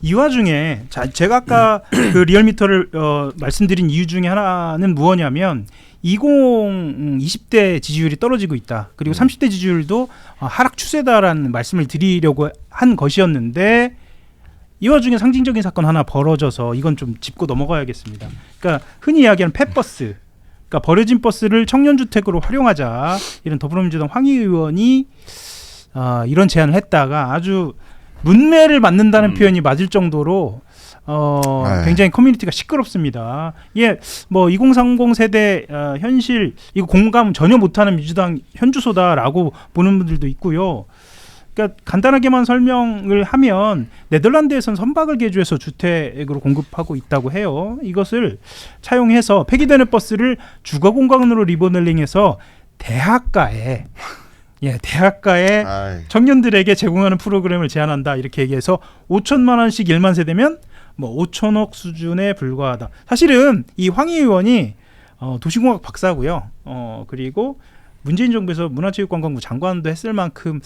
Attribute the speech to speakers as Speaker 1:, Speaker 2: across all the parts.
Speaker 1: 이 와중에 제가 아까 그 리얼미터를 말씀드린 이유 중에 하나는 무엇냐면 20대 지지율이 떨어지고 있다. 그리고 30대 지지율도 하락 추세다라는 말씀을 드리려고 한 것이었는데 이 와중에 상징적인 사건 하나 벌어져서 이건 좀 짚고 넘어가야겠습니다. 그러니까 흔히 이야기하는 펫버스, 그러니까 버려진 버스를 청년주택으로 활용하자, 이런 더불어민주당 황희 의원이 이런 제안을 했다가 아주 문매를 맞는다는 표현이 맞을 정도로 굉장히 커뮤니티가 시끄럽습니다. 예, 뭐 2030 세대 현실 이거 공감 전혀 못하는 민주당 현주소다라고 보는 분들도 있고요. 그러니까 간단하게만 설명을 하면 네덜란드에서는 선박을 개조해서 주택으로 공급하고 있다고 해요. 이것을 차용해서 폐기되는 버스를 주거 공간으로 리모델링해서 대학가에 청년들에게 제공하는 프로그램을 제안한다, 이렇게 얘기해서 5천만 원씩 1만 세대면 뭐 5천억 수준에 불과하다. 사실은 이 황희 의원이 도시공학 박사고요. 그리고 문재인 정부에서 문화체육관광부 장관도 했을 만큼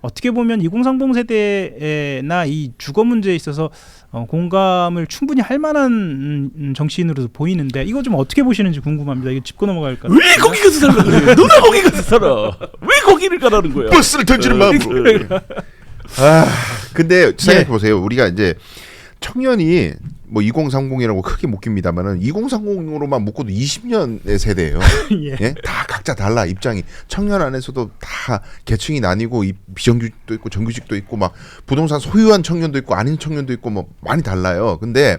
Speaker 1: 어떻게 보면 2030 세대나 이 주거 문제에 있어서 공감을 충분히 할 만한 정치인으로 보이는데 이거 좀 어떻게 보시는지 궁금합니다. 이거 짚고 넘어갈까요?
Speaker 2: 왜 거기 가서 살라? 누가 거기 가서 살아? 왜 거기를 가라는 거야?
Speaker 3: 버스를 던지는 마음으로. 근데 생각해 보세요. 우리가 이제 청년이 뭐 2030이라고 크게 묶입니다만은 2030으로만 묶어도 20년의 세대예요.
Speaker 1: 예.
Speaker 3: 예? 다 각자 달라, 입장이. 청년 안에서도 다 계층이 나뉘고 비정규직도 있고 정규직도 있고 막 부동산 소유한 청년도 있고 아닌 청년도 있고 뭐 많이 달라요. 근데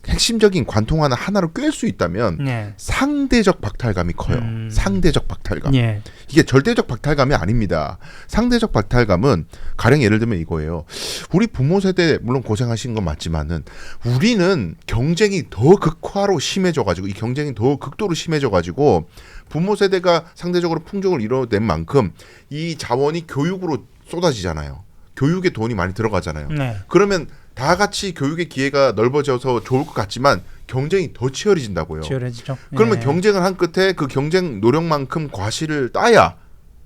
Speaker 3: 핵심적인 관통 하나로 꿰을 수 있다면 상대적 박탈감이 커요. 상대적 박탈감. 이게 절대적 박탈감이 아닙니다. 상대적 박탈감은 가령 예를 들면 이거예요. 우리 부모 세대 물론 고생하신 건 맞지만은 우리는 경쟁이 더 극화로 심해져가지고, 이 경쟁이 더 극도로 심해져가지고 부모 세대가 상대적으로 풍족을 이뤄낸 만큼 이 자원이 교육으로 쏟아지잖아요. 교육에 돈이 많이 들어가잖아요. 그러면 다 같이 교육의 기회가 넓어져서 좋을 것 같지만 경쟁이 더 치열해진다고요.
Speaker 1: 치열해지죠.
Speaker 3: 그러면 경쟁을 한 끝에 그 경쟁 노력만큼 과실을 따야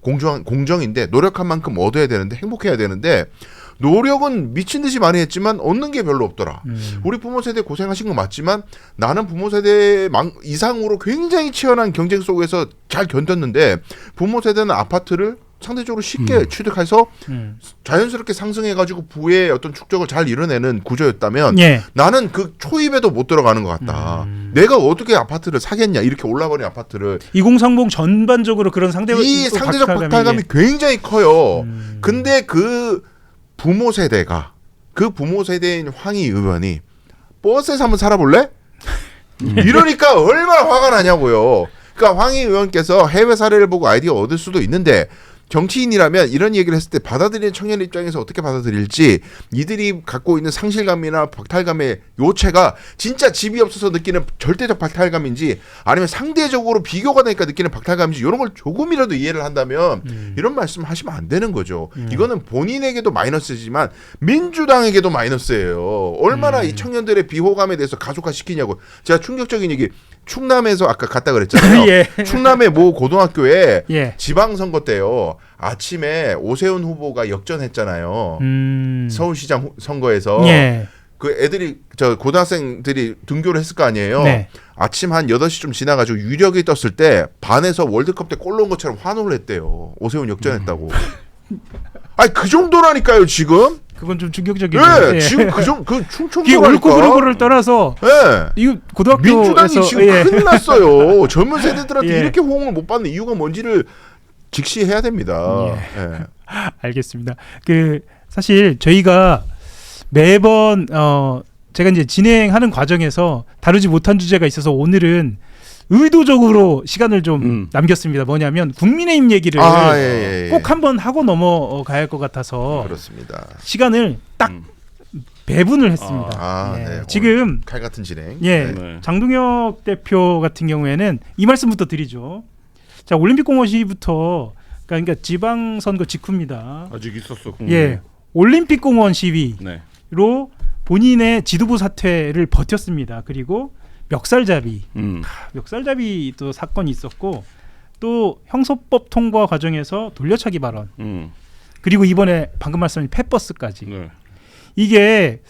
Speaker 3: 공정인데, 노력한 만큼 얻어야 되는데, 행복해야 되는데 노력은 미친 듯이 많이 했지만 얻는 게 별로 없더라. 우리 부모 세대 고생하신 건 맞지만 나는 부모 세대 이상으로 굉장히 치열한 경쟁 속에서 잘 견뎠는데 부모 세대는 아파트를 상대적으로 쉽게 취득해서 자연스럽게 상승해가지고 부의 어떤 축적을 잘 이뤄내는 구조였다면 나는 그 초입에도 못 들어가는 것 같다. 내가 어떻게 아파트를 사겠냐, 이렇게 올라버린 아파트를.
Speaker 1: 2030 전반적으로 그런 상대적
Speaker 3: 박탈감이 굉장히 커요. 근데 그 부모 세대가, 그 부모 세대인 황희 의원이 버스에서 한번 살아볼래? 이러니까 얼마나 화가 나냐고요. 그러니까 황희 의원께서 해외 사례를 보고 아이디어 얻을 수도 있는데 정치인이라면 이런 얘기를 했을 때 받아들이는 청년 입장에서 어떻게 받아들일지, 이들이 갖고 있는 상실감이나 박탈감의 요체가 진짜 집이 없어서 느끼는 절대적 박탈감인지 아니면 상대적으로 비교가 되니까 느끼는 박탈감인지, 이런 걸 조금이라도 이해를 한다면 이런 말씀 하시면 안 되는 거죠. 이거는 본인에게도 마이너스지만 민주당에게도 마이너스예요. 얼마나 이 청년들의 비호감에 대해서 가속화시키냐고. 제가 충격적인 얘기, 충남에서 아까 갔다 그랬잖아요. 충남의 모 고등학교에 지방선거 때요, 아침에 오세훈 후보가 역전했잖아요. 서울시장 선거에서. 그 애들이, 고등학생들이 등교를 했을 거 아니에요. 아침 한 8시쯤 지나가지고 유력이 떴을 때 반에서 월드컵 때 골 넣은 것처럼 환호를 했대요. 오세훈 역전했다고. 아니 그 정도라니까요 지금.
Speaker 1: 그건 좀 충격적이죠.
Speaker 3: 지금 그 충청도라니까.
Speaker 1: 이게 옳고 그르고를 떠나서 이거 고등학교에서
Speaker 3: 민주당이 지금 큰일 났어요. 젊은 세대들한테 이렇게 호응을 못 받는 이유가 뭔지를 직시해야 됩니다.
Speaker 1: 알겠습니다. 그 사실 저희가 매번 제가 이제 진행하는 과정에서 다루지 못한 주제가 있어서 오늘은 의도적으로 시간을 좀 남겼습니다. 뭐냐면 국민의힘 얘기를 꼭 한번 하고 넘어가야 할 것 같아서
Speaker 3: 그렇습니다.
Speaker 1: 시간을 딱 배분을 했습니다.
Speaker 3: 지금 칼 같은 진행.
Speaker 1: 장동혁 대표 같은 경우에는 이 말씀부터 드리죠. 자, 올림픽공원 시위부터, 그러니까 지방선거 직후입니다.
Speaker 2: 아직 있었어.
Speaker 1: 올림픽공원 시위로 본인의 지도부 사퇴를 버텼습니다. 그리고 멱살잡이도 사건이 있었고, 또 형소법 통과 과정에서 돌려차기 발언, 그리고 이번에 방금 말씀하신 펫버스까지. 이게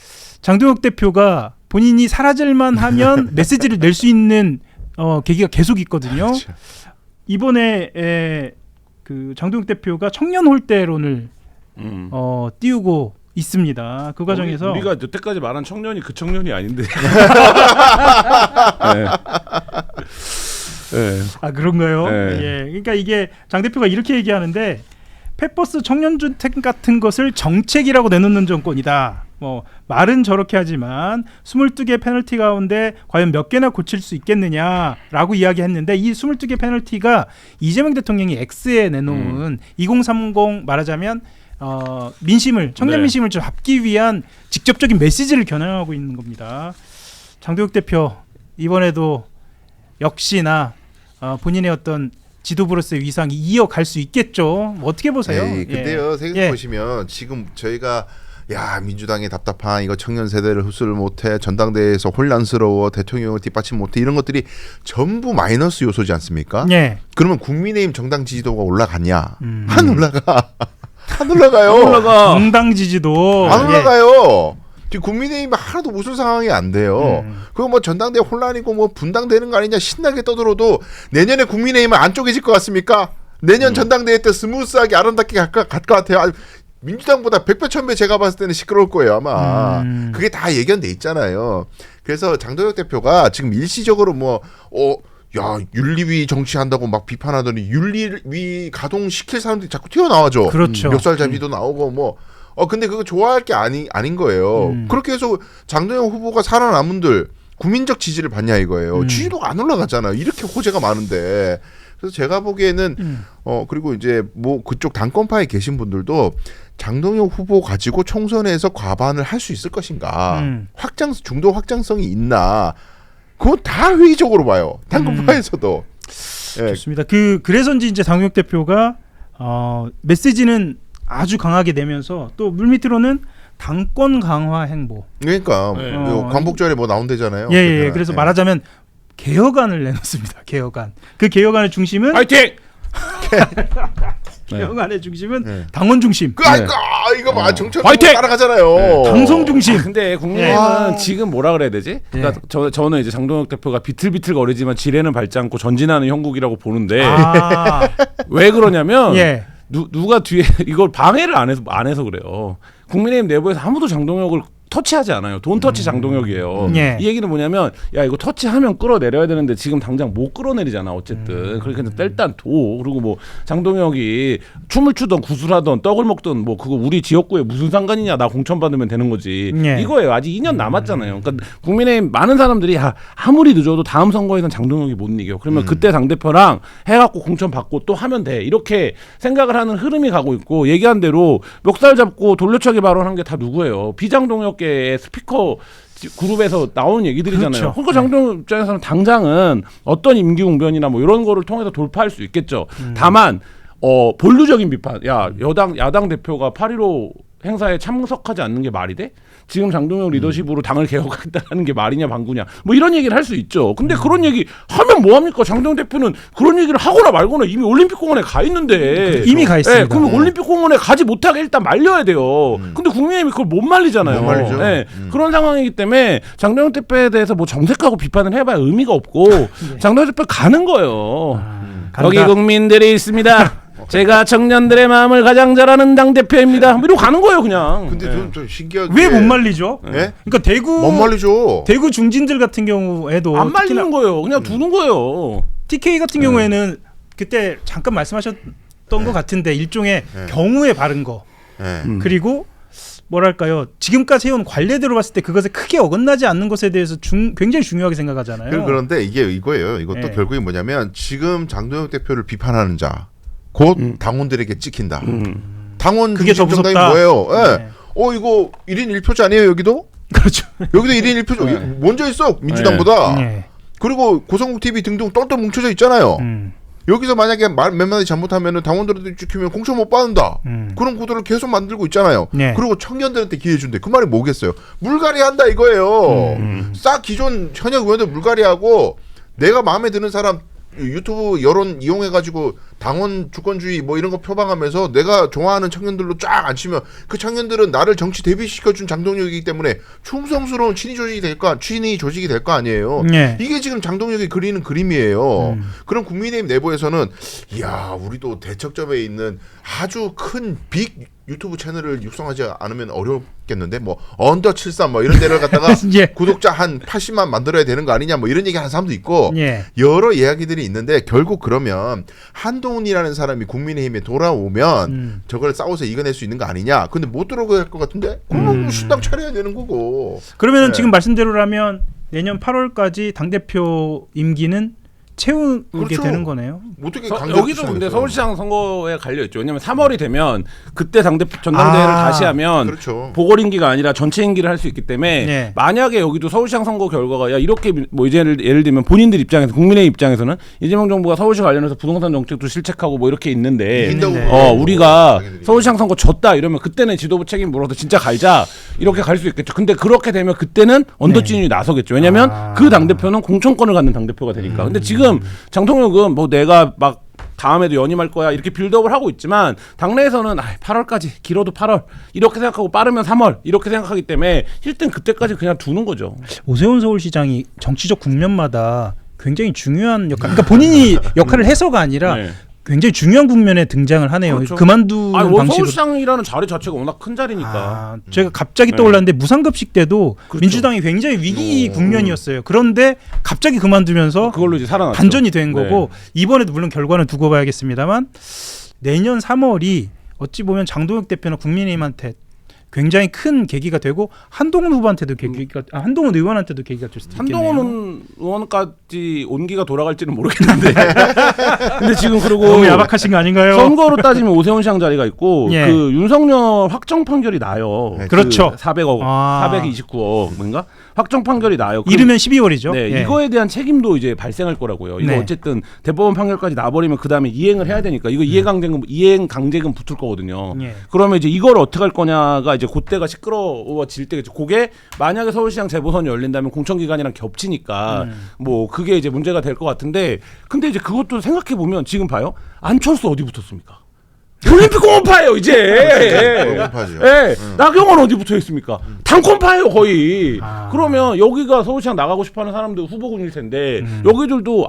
Speaker 1: 장동혁 대표가 본인이 사라질만 하면 메시지를 낼 수 있는 계기가 계속 있거든요.
Speaker 3: 그렇죠.
Speaker 1: 이번에 그 장동혁 대표가 청년 홀대론을 띄우고 있습니다. 그 과정에서
Speaker 2: 우리가 여태까지 말한 청년이 그 청년이 아닌데. 네.
Speaker 1: 아 그런가요?
Speaker 2: 네.
Speaker 1: 예. 그러니까 이게 장 대표가 이렇게 얘기하는데 펫버스 청년주택 같은 것을 정책이라고 내놓는 정권이다. 뭐 말은 저렇게 하지만 22개 페널티 가운데 과연 몇 개나 고칠 수 있겠느냐라고 이야기했는데 이 22개 페널티가 이재명 대통령이 X에 내놓은 2030 말하자면 민심을 청년
Speaker 2: 네.
Speaker 1: 민심을 좀 잡기 위한 직접적인 메시지를 겨냥하고 있는 겁니다. 장동혁 대표 이번에도 역시나 본인의 어떤 지도부로서의 위상이 이어갈 수 있겠죠. 뭐 어떻게 보세요?
Speaker 3: 에이, 근데요, 생각해
Speaker 1: 예.
Speaker 3: 보시면 지금 저희가 야 민주당이 답답한 이거 청년 세대를 흡수를 못해 전당대회에서 혼란스러워 대통령을 뒷받침 못해 이런 것들이 전부 마이너스 요소지 않습니까?
Speaker 1: 예.
Speaker 3: 그러면 국민의힘 정당 지지도가 올라가냐? 안 올라가. 안 올라가요.
Speaker 2: 올라가.
Speaker 1: 정당 지지도
Speaker 3: 안
Speaker 1: 예.
Speaker 3: 올라가요. 지금 국민의힘이 하나도 무슨 상황이 안 돼요. 그거 뭐 전당대회 혼란이고 뭐 분당되는 거 아니냐 신나게 떠들어도 내년에 국민의힘은 안 쪼개질 것 같습니까? 내년 전당대회 때 스무스하게 아름답게 갈 것 같아요. 아니, 민주당보다 100배 1000배 제가 봤을 때는 시끄러울 거예요 아마. 그게 다 예견돼 있잖아요. 그래서 장동혁 대표가 지금 일시적으로 야 윤리위 정치한다고 막 비판하더니 윤리위 가동시킬 사람들이 자꾸 튀어나와죠.
Speaker 1: 그렇죠.
Speaker 3: 멱살잡이도 나오고 뭐. 근데 그거 좋아할 게 아닌 거예요. 그렇게 해서 장동혁 후보가 살아남은들 국민적 지지를 받냐 이거예요. 지지도가 안 올라갔잖아요. 이렇게 호재가 많은데. 그래서 제가 보기에는 그리고 이제 뭐 그쪽 당권파에 계신 분들도 장동혁 후보 가지고 총선에서 과반을 할 수 있을 것인가, 중도 확장성이 있나, 그건 다 회의적으로 봐요. 당권파에서도. 예.
Speaker 1: 좋습니다. 그래서인지 이제 장동혁 대표가 메시지는 아주 강하게 내면서 또 물밑으로는 당권 강화 행보.
Speaker 3: 그러니까
Speaker 2: 네.
Speaker 3: 광복절에 뭐 나온대잖아요.
Speaker 1: 예. 그래서 말하자면 개혁안을 내놓습니다. 개혁안. 그 개혁안의 중심은
Speaker 2: 파이팅!
Speaker 1: 개혁안의 중심은
Speaker 3: 네.
Speaker 1: 당원 중심.
Speaker 3: 이거 봐 정책
Speaker 2: 화이팅!
Speaker 3: 따라가잖아요.
Speaker 1: 당성 중심.
Speaker 2: 근데 국민의힘은 지금 뭐라 그래야 되지? 그러니까 저는 이제 장동혁 대표가 비틀비틀 거리지만 지뢰는 밟지 않고 전진하는 형국이라고 보는데 왜 그러냐면
Speaker 1: 예.
Speaker 2: 누가 뒤에 이걸 방해를 안 해서 그래요. 국민의힘 내부에서 아무도 장동혁을 터치하지 않아요. 돈 터치 장동혁이에요.
Speaker 1: 예.
Speaker 2: 이 얘기는 뭐냐면 야 이거 터치하면 끌어내려야 되는데 지금 당장 못 끌어내리잖아 어쨌든. 그러니까 일단 도. 그리고 뭐 장동혁이 춤을 추던 구슬하던 떡을 먹던 뭐 그거 우리 지역구에 무슨 상관이냐, 나 공천 받으면 되는 거지.
Speaker 1: 예.
Speaker 2: 이거예요. 아직 2년 남았잖아요. 그러니까 국민의힘 많은 사람들이 아무리 늦어도 다음 선거에선 장동혁이 못 이겨. 그러면 그때 당대표랑 해갖고 공천 받고 또 하면 돼. 이렇게 생각을 하는 흐름이 가고 있고, 얘기한 대로 멱살 잡고 돌려차기 발언한 게 다 누구예요? 비장동혁계의 스피커 그룹에서 나오는 얘기들이잖아요.
Speaker 1: 그렇죠.
Speaker 2: 그러니까 장동혁 입장에서는 당장은 어떤 임기응변이나 뭐 이런 거를 통해서 돌파할 수 있겠죠. 다만 본류적인 비판. 야 야당 대표가 8.15 행사에 참석하지 않는 게 말이 돼? 지금 장동혁 리더십으로 당을 개혁하겠다는 게 말이냐 방구냐 뭐 이런 얘기를 할 수 있죠. 근데 그런 얘기 하면 뭐합니까? 장동혁 대표는 그런 얘기를 하거나 말거나 이미 올림픽공원에 가 있는데.
Speaker 1: 이미 가 있습니다.
Speaker 2: 네, 그러면 올림픽공원에 가지 못하게 일단 말려야 돼요. 근데 국민의힘이 그걸 못 말리잖아요.
Speaker 3: 못 말리죠.
Speaker 2: 네, 그런 상황이기 때문에 장동혁 대표에 대해서 뭐 정색하고 비판을 해봐야 의미가 없고 장동혁 대표 가는 거예요. 여기 국민들이 있습니다. 제가 청년들의 마음을 가장 잘 아는 당대표입니다. 이러고 가는 거예요 그냥.
Speaker 3: 근데 좀 신기하게
Speaker 1: 왜 못 말리죠?
Speaker 3: 예?
Speaker 1: 그러니까
Speaker 3: 못 말리죠.
Speaker 1: 대구 중진들 같은 경우에도
Speaker 2: 안 말리는 거예요. 그냥 두는 거예요.
Speaker 1: TK 같은 경우에는 그때 잠깐 말씀하셨던 것 같은데 일종의 경우에 바른 거
Speaker 3: 예.
Speaker 1: 그리고 뭐랄까요, 지금까지 해온 관례대로 봤을 때 그것에 크게 어긋나지 않는 것에 대해서 굉장히 중요하게 생각하잖아요.
Speaker 3: 그런데 이게 이거예요. 이것도
Speaker 1: 네.
Speaker 3: 결국에 뭐냐면 지금 장동혁 대표를 비판하는 자 곧 당원들에게 찍힌다. 당원
Speaker 1: 그게 더
Speaker 3: 중심 정당이
Speaker 1: 무섭다.
Speaker 3: 뭐예요? 예.
Speaker 1: 네.
Speaker 3: 이거 1인 1표제 아니에요 여기도?
Speaker 1: 그렇죠.
Speaker 3: 여기도 1인 1표제 먼저 있어 민주당보다.
Speaker 1: 네.
Speaker 3: 그리고 고성국 TV 등등 똘똘 뭉쳐져 있잖아요. 여기서 만약에 몇 마디 잘못하면은 당원들한테 찍히면 공천 못 받는다. 그런 구도를 계속 만들고 있잖아요.
Speaker 1: 네.
Speaker 3: 그리고 청년들한테 기회 준대. 그 말이 뭐겠어요? 물갈이 한다 이거예요. 싹 기존 현역 의원들 물갈이하고 내가 마음에 드는 사람 유튜브 여론 이용해가지고 당원 주권주의 뭐 이런 거 표방하면서 내가 좋아하는 청년들로 쫙 앉히면 그 청년들은 나를 정치 대비시켜준 장동혁이기 때문에 충성스러운 친위 조직이 될 거 아니에요.
Speaker 1: 네.
Speaker 3: 이게 지금 장동혁이 그리는 그림이에요. 그럼 국민의힘 내부에서는 이야 우리도 대척점에 있는 아주 큰 빅 유튜브 채널을 육성하지 않으면 어렵겠는데 뭐 언더 73 뭐 이런 데를 갖다가
Speaker 1: 예.
Speaker 3: 구독자 한 80만 만들어야 되는 거 아니냐 뭐 이런 얘기 하는 사람도 있고
Speaker 1: 예.
Speaker 3: 여러 이야기들이 있는데 결국 그러면 한동훈이라는 사람이 국민의힘에 돌아오면 저걸 싸워서 이겨낼 수 있는 거 아니냐. 근데 못 들어갈 것 같은데 그럼 신당 차려야 되는 거고.
Speaker 1: 그러면은
Speaker 3: 네.
Speaker 1: 지금 말씀대로라면 내년 8월까지 당대표 임기는 채우게
Speaker 3: 그렇죠.
Speaker 1: 되는 거네요.
Speaker 3: 어떻게
Speaker 2: 여기도 근데 서울시장 선거에 갈려 있죠. 왜냐면 3월이 되면 그때 당대표 전당대회를 다시 하면
Speaker 3: 그렇죠.
Speaker 2: 보궐 임기가 아니라 전체 임기를 할 수 있기 때문에
Speaker 1: 네.
Speaker 2: 만약에 여기도 서울시장 선거 결과가 야 이렇게 뭐 이제 예를 들면 본인들 입장에서 국민의 입장에서는 이재명 정부가 서울시 관련해서 부동산 정책도 실책하고 뭐 이렇게 있는데
Speaker 1: 있는데.
Speaker 2: 우리가 서울시장 선거 졌다 이러면 그때는 지도부 책임 물어서 진짜 갈자 이렇게 갈 수 있겠죠. 근데 그렇게 되면 그때는 언더진이 나서겠죠. 왜냐면 그 당대표는 공천권을 갖는 당대표가 되니까. 근데 지금 장동혁은 뭐 내가 막 다음에도 연임할 거야 이렇게 빌드업을 하고 있지만 당내에서는 8월까지 길어도 8월 이렇게 생각하고 빠르면 3월 이렇게 생각하기 때문에 일단 그때까지 그냥 두는 거죠.
Speaker 1: 오세훈 서울시장이 정치적 국면마다 굉장히 중요한 역할, 그러니까 본인이 역할을 해서가 아니라
Speaker 2: 네.
Speaker 1: 굉장히 중요한 국면에 등장을 하네요.
Speaker 2: 그렇죠.
Speaker 1: 그만두는 방식으로.
Speaker 2: 서울시장이라는 자리 자체가 워낙 큰 자리니까.
Speaker 1: 아, 제가 갑자기
Speaker 2: 네.
Speaker 1: 떠올랐는데 무상급식 때도
Speaker 2: 그렇죠.
Speaker 1: 민주당이 굉장히 위기 국면이었어요. 그런데 갑자기 그만두면서
Speaker 2: 그걸로 이제 살아났죠.
Speaker 1: 반전이 된 거고
Speaker 2: 네.
Speaker 1: 이번에도 물론 결과는 두고 봐야겠습니다만 내년 3월이 어찌 보면 장동혁 대표나 국민의힘한테 굉장히 큰 계기가 되고 한동훈 후보한테도 한동훈 의원한테도 계기가 될 수도 있겠네요.
Speaker 2: 한동훈 의원까지 온기가 돌아갈지는 모르겠는데. 근데 지금 그리고
Speaker 1: 너무 야박하신 거 아닌가요?
Speaker 2: 선거로 따지면 오세훈 시장 자리가 있고
Speaker 1: 예.
Speaker 2: 그 윤석열 확정 판결이 나요.
Speaker 3: 네,
Speaker 1: 그렇죠.
Speaker 2: 400억,
Speaker 1: 아.
Speaker 2: 429억인가 확정 판결이 나요.
Speaker 1: 이르면 12월이죠.
Speaker 2: 네,
Speaker 1: 예.
Speaker 2: 이거에 대한 책임도 이제 발생할 거라고요. 이거
Speaker 1: 네.
Speaker 2: 어쨌든 대법원 판결까지 나버리면 그 다음에 이행을 해야 되니까 이거 이행 강제금 붙을 거거든요.
Speaker 1: 예.
Speaker 2: 그러면 이제 이걸 어떻게 할 거냐가 이제 그때가 시끄러워질 때겠죠. 그게 만약에 서울시장 재보선이 열린다면 공천기간이랑 겹치니까 뭐 그게 이제 문제가 될 것 같은데 근데 이제 그것도 생각해 보면 지금 봐요. 안철수 어디 붙었습니까? 올림픽 공원파예요 이제.
Speaker 3: 공원파죠.
Speaker 2: 예. 나경원 어디 붙어 있습니까? 당권파예요 거의.
Speaker 1: 아.
Speaker 2: 그러면 여기가 서울시장 나가고 싶어하는 사람들 후보군일 텐데 여기들도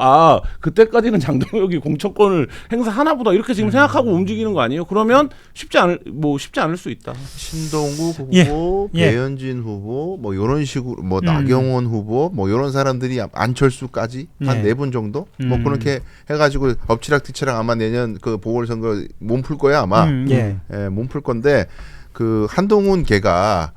Speaker 2: 그때까지는 장동혁이 공천권을 행사하나보다 이렇게 지금 생각하고 움직이는 거 아니에요? 그러면 쉽지 않을 수 있다.
Speaker 3: 신동국 후보,
Speaker 1: 예.
Speaker 3: 배현진 후보, 뭐 이런 식으로 뭐 나경원 후보, 뭐 이런 사람들이 안철수까지 한
Speaker 1: 예.
Speaker 3: 4분 정도, 뭐 그렇게 해가지고 엎치락뒤치락 아마 내년 그 보궐선거 몸풀 거야 아마.
Speaker 1: 예.
Speaker 3: 몸풀 건데 그 한동훈 걔가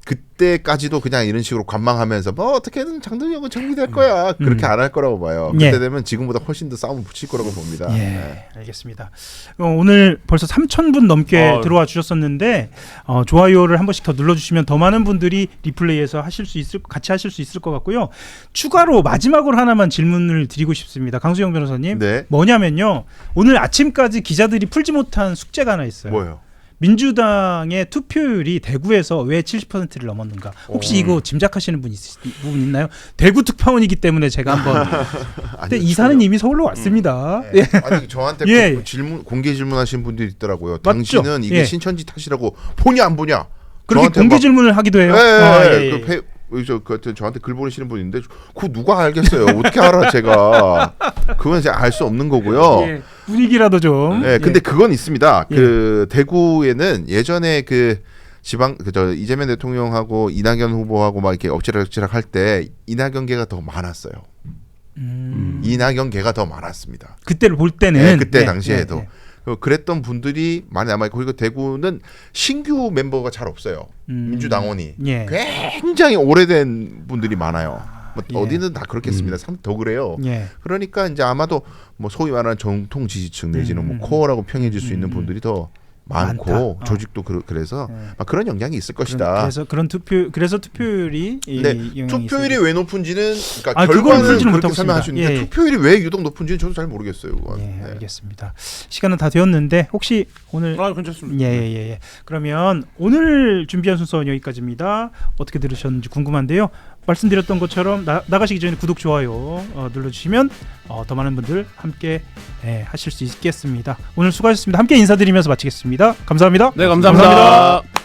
Speaker 3: 그때까지도 그냥 이런 식으로 관망하면서 뭐 어떻게든 장동혁은 정리될 거야 그렇게 안 할 거라고 봐요.
Speaker 1: 예.
Speaker 3: 그때 되면 지금보다 훨씬 더 싸움 붙일 거라고 봅니다.
Speaker 1: 예,
Speaker 3: 네.
Speaker 1: 알겠습니다. 오늘 벌써 3,000분 넘게 들어와 주셨었는데 좋아요를 한 번씩 더 눌러주시면 더 많은 분들이 리플레이해서 같이 하실 수 있을 것 같고요. 추가로 마지막으로 하나만 질문을 드리고 싶습니다. 강수영 변호사님.
Speaker 3: 네.
Speaker 1: 뭐냐면요. 오늘 아침까지 기자들이 풀지 못한 숙제가 하나 있어요.
Speaker 3: 뭐요?
Speaker 1: 민주당의 투표율이 대구에서 왜 70%를 넘었는가? 혹시 이거 짐작하시는 부분 있나요? 대구 특파원이기 때문에 제가 한번. 근데 이사는 이미 서울로 왔습니다.
Speaker 3: 네. 아니 저한테
Speaker 1: 예.
Speaker 3: 공개 질문하신 분들이 있더라고요.
Speaker 1: 맞죠?
Speaker 3: 당신은 이게
Speaker 1: 예.
Speaker 3: 신천지 탓이라고 보냐 안 보냐?
Speaker 1: 그렇게
Speaker 3: 저한테
Speaker 1: 공개
Speaker 3: 막-
Speaker 1: 질문을 하기도 해요.
Speaker 3: 저한테 글 보내시는 분인데 그거 누가 알겠어요? 어떻게 알아 제가? 그건 제가 알 수 없는 거고요.
Speaker 1: 예, 분위기라도 좀.
Speaker 3: 네, 근데
Speaker 1: 예.
Speaker 3: 그건 있습니다.
Speaker 1: 예.
Speaker 3: 그 대구에는 예전에 그 지방 저 이재명 대통령하고 이낙연 후보하고 막 이렇게 엎치락엎치락 할 때 이낙연계가 더 많았어요. 이낙연계가 더 많았습니다.
Speaker 1: 그때를 볼 때는
Speaker 3: 네, 그때
Speaker 1: 예,
Speaker 3: 당시에도
Speaker 1: 예,
Speaker 3: 그랬던 분들이 많이 남아있고 그리고 대구는 신규 멤버가 잘 없어요. 민주당원이
Speaker 1: 예.
Speaker 3: 굉장히 오래된 분들이 많아요. 뭐
Speaker 1: 예.
Speaker 3: 어디는 다 그렇겠습니다. 더 그래요.
Speaker 1: 예.
Speaker 3: 그러니까 이제 아마도 뭐 소위 말하는 정통 지지층 내지는 뭐 코어라고 평해질 수 있는 분들이 더 많고
Speaker 1: 많다.
Speaker 3: 조직도 그래서 막 그런 영향이 있을 것이다.
Speaker 1: 그래서 투표율이
Speaker 3: 근데
Speaker 1: 영향이
Speaker 3: 투표율이
Speaker 1: 있어요.
Speaker 3: 왜 높은지는 그러니까
Speaker 1: 아, 그건
Speaker 3: 결과는
Speaker 1: 풀지는
Speaker 3: 그렇게
Speaker 1: 못하고
Speaker 3: 설명할 수
Speaker 1: 있습니다.
Speaker 3: 있는데
Speaker 1: 예, 예.
Speaker 3: 투표율이 왜 유독 높은지는 저도 잘 모르겠어요. 그건.
Speaker 1: 예,
Speaker 3: 네.
Speaker 1: 알겠습니다. 시간은 다 되었는데 혹시 오늘
Speaker 2: 괜찮습니다.
Speaker 1: 예. 그러면 오늘 준비한 순서는 여기까지입니다. 어떻게 들으셨는지 궁금한데요. 말씀드렸던 것처럼 나가시기 전에 구독 좋아요 눌러주시면 더 많은 분들 함께 하실 수 있겠습니다. 오늘 수고하셨습니다. 함께 인사드리면서 마치겠습니다. 감사합니다.
Speaker 2: 네, 감사합니다.